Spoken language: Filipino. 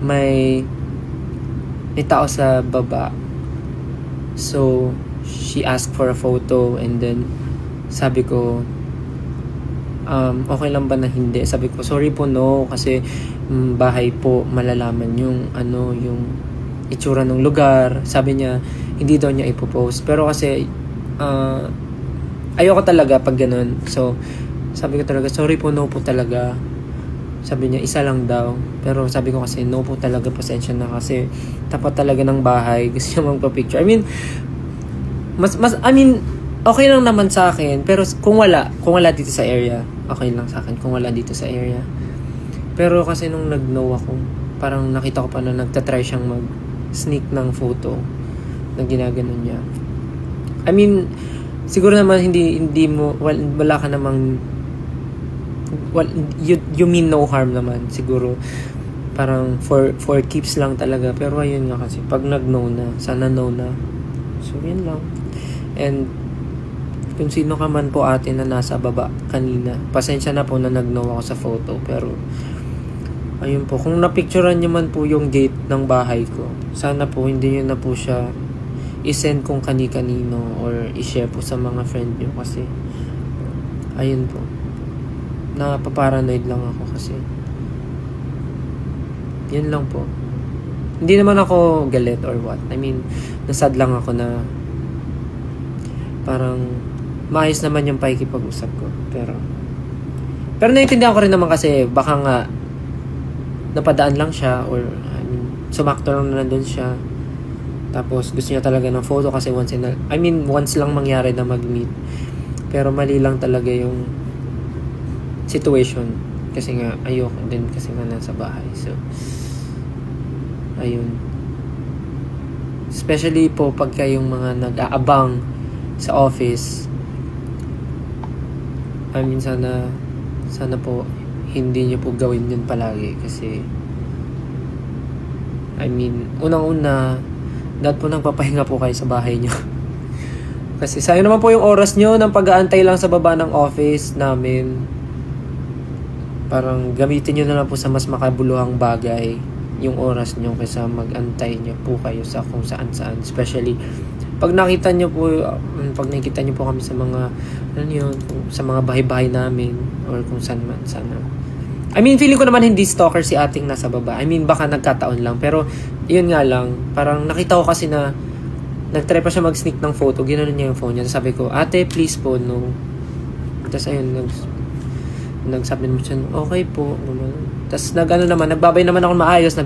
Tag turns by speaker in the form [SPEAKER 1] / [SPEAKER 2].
[SPEAKER 1] may tao sa baba. So, she asked for a photo and then sabi ko, okay lang ba na hindi? Sabi ko, sorry po, no, kasi bahay po malalaman yung yung itsura ng lugar. Sabi niya, hindi daw niya ipopost. Pero kasi, ayoko talaga pag ganun. So, sabi ko talaga, sorry po, no po talaga. Sabi niya, isa lang daw. Pero sabi ko kasi, no po talaga, pasensya na kasi tapat talaga ng bahay. Gusto niya magpa-picture. I mean, okay lang naman sa akin. Pero kung wala dito sa area, okay lang sa akin kung wala dito sa area. Pero kasi nung nag-know ako, parang nakita ko pa na nagtatry siyang mag-sneak ng photo na ginaganon niya. I mean, siguro naman hindi mo, wala ka namang, you mean no harm naman. Siguro, parang for keeps lang talaga. Pero ayun nga kasi, pag nag-know na, sana know na. So, yun lang. And, kung sino ka man po ate na nasa baba kanina, pasensya na po na nag-know ako sa photo. Pero, ayun po, kung napicturean nyo man po yung gate ng bahay ko, sana po hindi nyo na po siya isend kung kani-kanino or i-share po sa mga friend nyo kasi, ayun po, napaparanoid lang ako kasi, yun lang po. Hindi naman ako galit or what. I mean, nasad lang ako na parang maayos naman yung pakikipag-usap ko. Pero naiintindihan ko rin naman kasi baka nga napadaan lang siya or sumakto lang na nandun siya. Tapos gusto niya talaga ng photo kasi once lang mangyari na mag-meet. Pero mali lang talaga yung situation. Kasi nga ayoko din kasi nga nasa bahay. So, ayun. Especially po pagka yung mga nag-aabang sa office. Sana po hindi niyo po gawin yun palagi kasi unang-una dapat po nagpapahinga po kayo sa bahay niyo. Kasi sayang naman po yung oras niyo ng pag-aantay lang sa baba ng office namin. Parang gamitin niyo na lang po sa mas makabuluhang bagay yung oras niyo kaysa mag-antay niyo po kayo sa kung saan-saan. Especially pag nakita niyo po kami sa mga sa mga bahay-bahay namin or kung saan man sana. Feeling ko naman hindi stalker si ating nasa baba. Baka nagkataon lang. Pero, yun nga lang. Parang nakita ko kasi na nagtry pa siya mag-sneak ng photo. Ginanon niya yung phone niya. Sabi ko, ate, please po, no. Tapos, ayun, nagsabi naman siya, okay po. Tapos, nagbabay naman ako maayos.